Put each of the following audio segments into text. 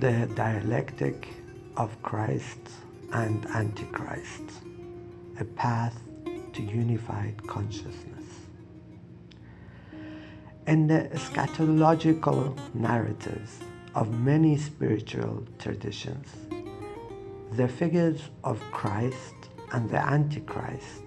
The Dialectic of Christ and Antichrist, a path to unified consciousness. In the eschatological narratives of many spiritual traditions, the figures of Christ and the Antichrist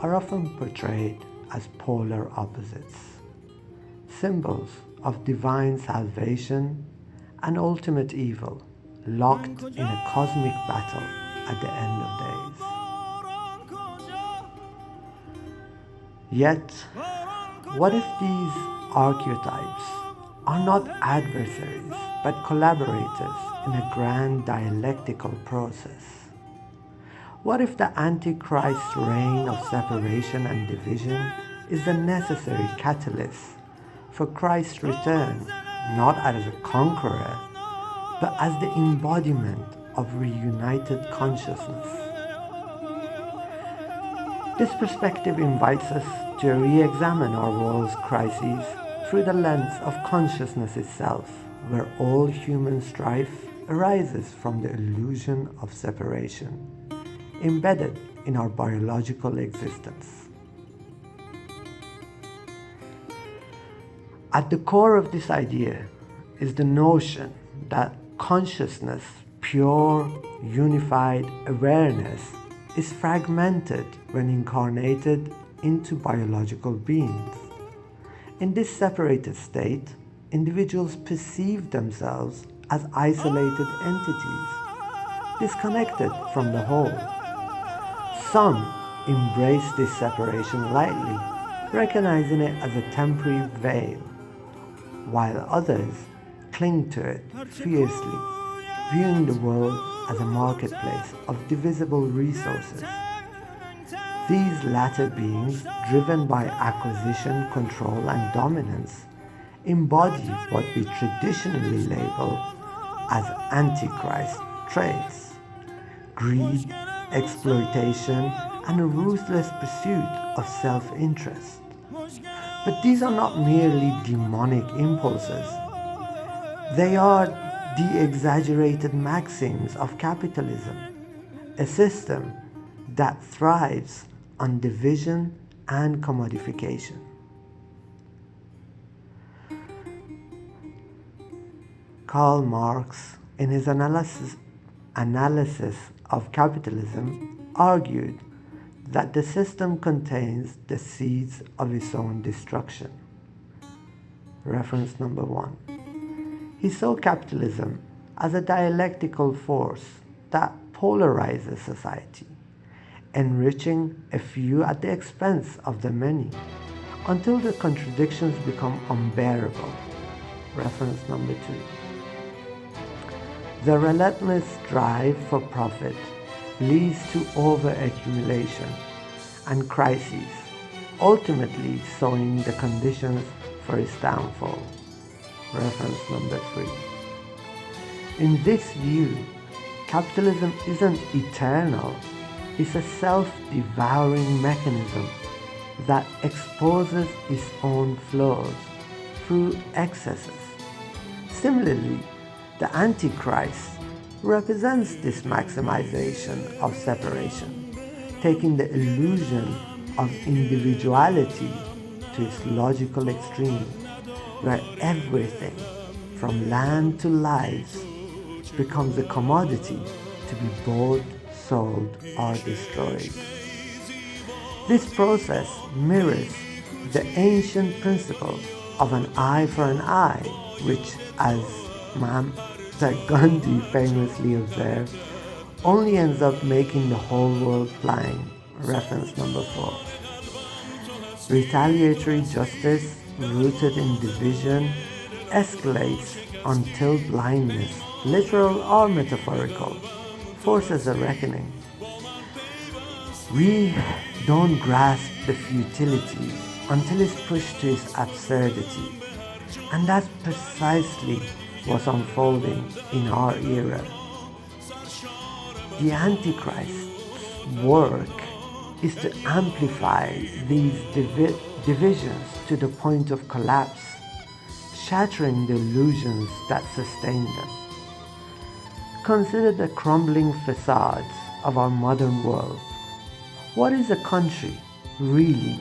are often portrayed as polar opposites, symbols of divine salvation and ultimate evil, locked in a cosmic battle at the end of days. Yet, what if these archetypes are not adversaries but collaborators in a grand dialectical process? What if the Antichrist's reign of separation and division is the necessary catalyst for Christ's return, not as a conqueror, but as the embodiment of reunited consciousness? This perspective invites us to re-examine our world's crises through the lens of consciousness itself, where all human strife arises from the illusion of separation, embedded in our biological existence. At the core of this idea is the notion that consciousness, pure, unified awareness, is fragmented when incarnated into biological beings. In this separated state, individuals perceive themselves as isolated entities, disconnected from the whole. Some embrace this separation lightly, recognizing it as a temporary veil, while others cling to it fiercely, viewing the world as a marketplace of divisible resources. These latter beings, driven by acquisition, control, and dominance, embody what we traditionally label as Antichrist traits: greed, exploitation, and a ruthless pursuit of self-interest. But these are not merely demonic impulses. They are the exaggerated maxims of capitalism, a system that thrives on division and commodification. Karl Marx, in his analysis of capitalism, argued that the system contains the seeds of its own destruction. Reference number 1. He saw capitalism as a dialectical force that polarizes society, enriching a few at the expense of the many, until the contradictions become unbearable. Reference number 2. The relentless drive for profit leads to over-accumulation and crises, ultimately sowing the conditions for its downfall. Reference number 3. In this view, capitalism isn't eternal. It's a self-devouring mechanism that exposes its own flaws through excesses. Similarly, the Antichrist represents this maximization of separation, taking the illusion of individuality to its logical extreme, where everything, from land to lives, becomes a commodity to be bought, sold, or destroyed. This process mirrors the ancient principle of an eye for an eye, which, as Gandhi famously observed, only ends up making the whole world blind. Reference number 4. Retaliatory justice, rooted in division, escalates until blindness, literal or metaphorical, forces a reckoning. We don't grasp the futility until it's pushed to its absurdity, and that's precisely what's unfolding in our era. The Antichrist's work is to amplify these divisions to the point of collapse, shattering the illusions that sustain them. Consider the crumbling facades of our modern world. What is a country, really,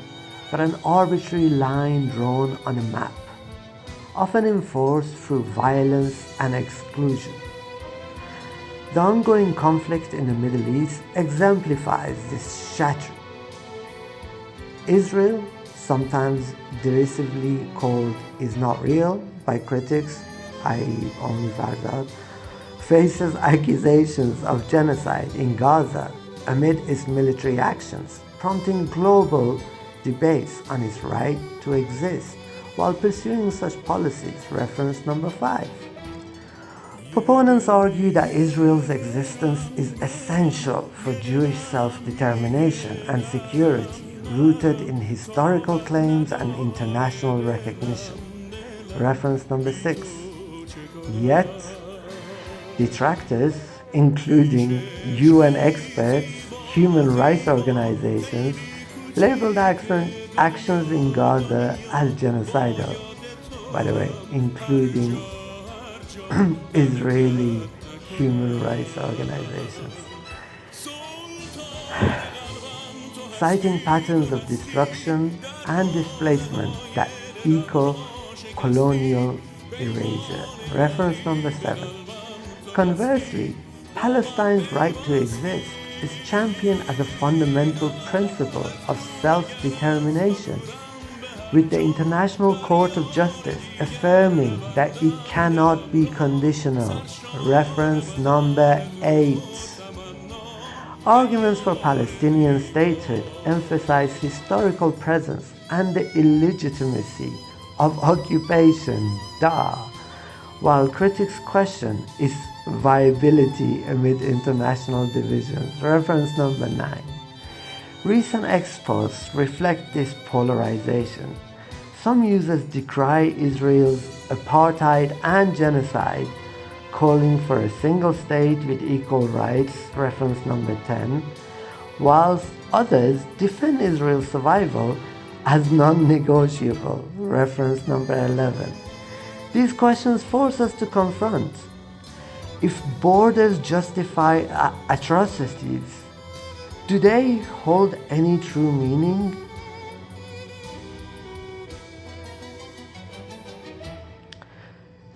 but an arbitrary line drawn on a map, often enforced through violence and exclusion? The ongoing conflict in the Middle East exemplifies this shattering. Israel, sometimes derisively called "is not real" by critics, i.e. only Farz-Zaad, faces accusations of genocide in Gaza amid its military actions, prompting global debates on its right to exist while pursuing such policies. Reference number 5. Proponents argue that Israel's existence is essential for Jewish self-determination and security, rooted in historical claims and international recognition. Reference number 6. Yet, detractors, including UN experts, human rights organizations, labeled actions in Gaza as genocidal. By the way, including Israeli human rights organizations, citing patterns of destruction and displacement that echo colonial erasure. Reference number 7. Conversely, Palestine's right to exist is championed as a fundamental principle of self-determination, with the International Court of Justice affirming that it cannot be conditional. Reference number 8. Arguments for Palestinian statehood emphasize historical presence and the illegitimacy of occupation, while critics question its viability amid international divisions. Reference number 9. Recent exposés reflect this polarization. Some users decry Israel's apartheid and genocide, calling for a single state with equal rights. Reference number 10. Whilst others defend Israel's survival as non-negotiable. Reference number 11. These questions force us to confront: if borders justify atrocities, do they hold any true meaning?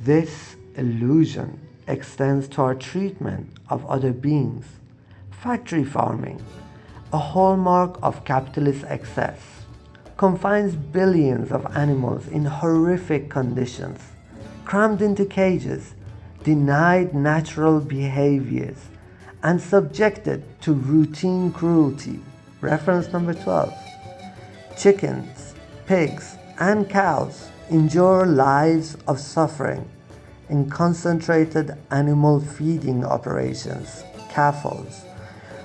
This illusion extends to our treatment of other beings. Factory farming, a hallmark of capitalist excess, confines billions of animals in horrific conditions, crammed into cages, denied natural behaviors, and subjected to routine cruelty. Reference number 12. Chickens, pigs, and cows endure lives of suffering in concentrated animal feeding operations, CAFOs,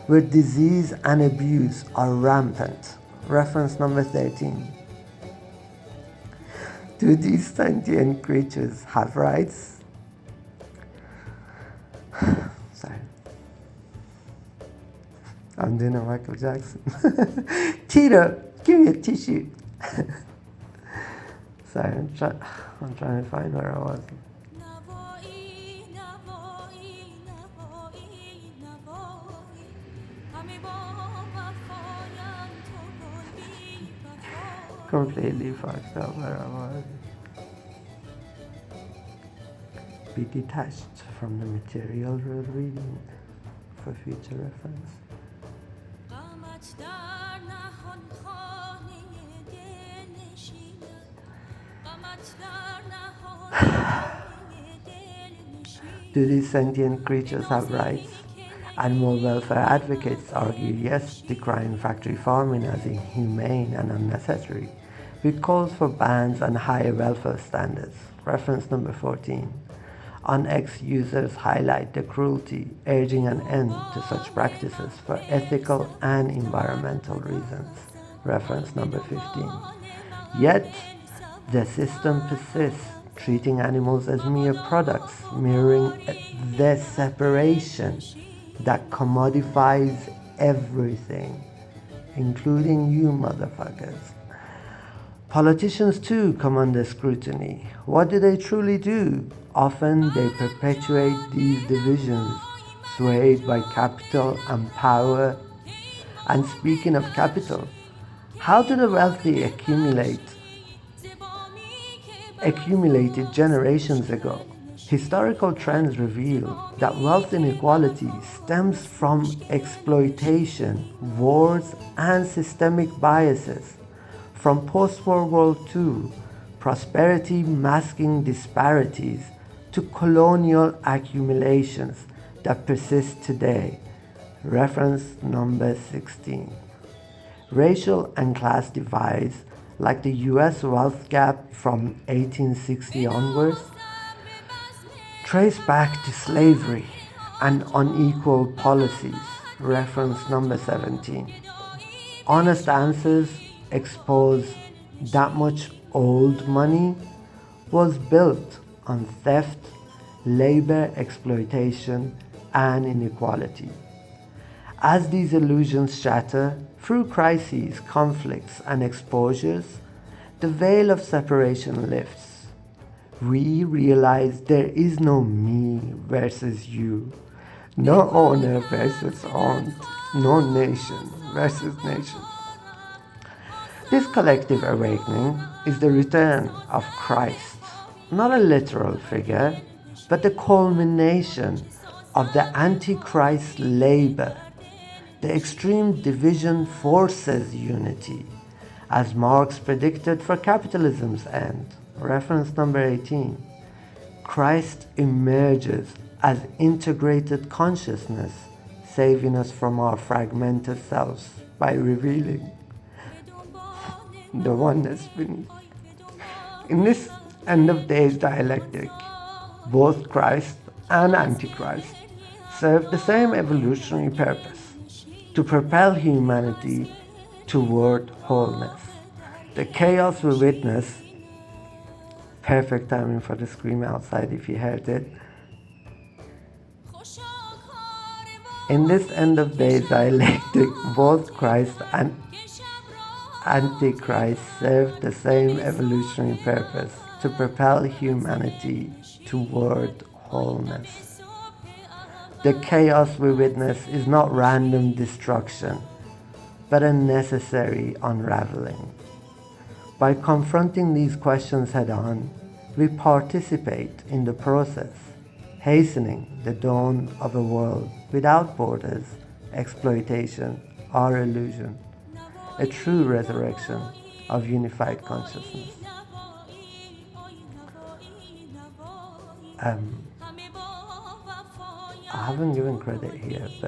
where disease and abuse are rampant. Reference number 13. Do these sentient creatures have rights? Sorry. I'm doing a Michael Jackson. Tito, give me a tissue. Sorry, I'm trying to find where I was. Completely fucked up where I was. Be detached from the material we're reading for future reference. Do these sentient creatures have rights? Animal welfare advocates argue yes, decrying factory farming as inhumane and unnecessary, with calls for bans and higher welfare standards. Reference number 14. On-X users highlight the cruelty, urging an end to such practices for ethical and environmental reasons. Reference number 15. Yet, the system persists, treating animals as mere products, mirroring the separation that commodifies everything, including you motherfuckers. Politicians too come under scrutiny. What do they truly do? Often they perpetuate these divisions, swayed by capital and power. And speaking of capital, how do the wealthy accumulated generations ago? Historical trends reveal that wealth inequality stems from exploitation, wars, and systemic biases. From post-World War II, prosperity masking disparities, to colonial accumulations that persist today. Reference number 16. Racial and class divides, like the US wealth gap from 1860 onwards, trace back to slavery and unequal policies. Reference number 17. Honest answers expose that much old money was built on theft, labor exploitation, and inequality. As these illusions shatter through crises, conflicts, and exposures, the veil of separation lifts. We realize there is no me versus you, no owner versus owned, no nation versus nation. This collective awakening is the return of Christ, not a literal figure, but the culmination of the Antichrist labor. The extreme division forces unity, as Marx predicted for capitalism's end. Reference number 18. Christ emerges as integrated consciousness, saving us from our fragmented selves by revealing the oneness beneath. In this end of days dialectic, both Christ and Antichrist serve the same evolutionary purpose: to propel humanity toward wholeness. The chaos we witness, perfect timing for the scream outside if you heard it. In this end of days dialectic, both Christ and Antichrist serve the same evolutionary purpose: to propel humanity toward wholeness. The chaos we witness is not random destruction, but a necessary unraveling. By confronting these questions head-on, we participate in the process, hastening the dawn of a world without borders, exploitation, or illusion. A true resurrection of unified consciousness. I haven't given credit here, but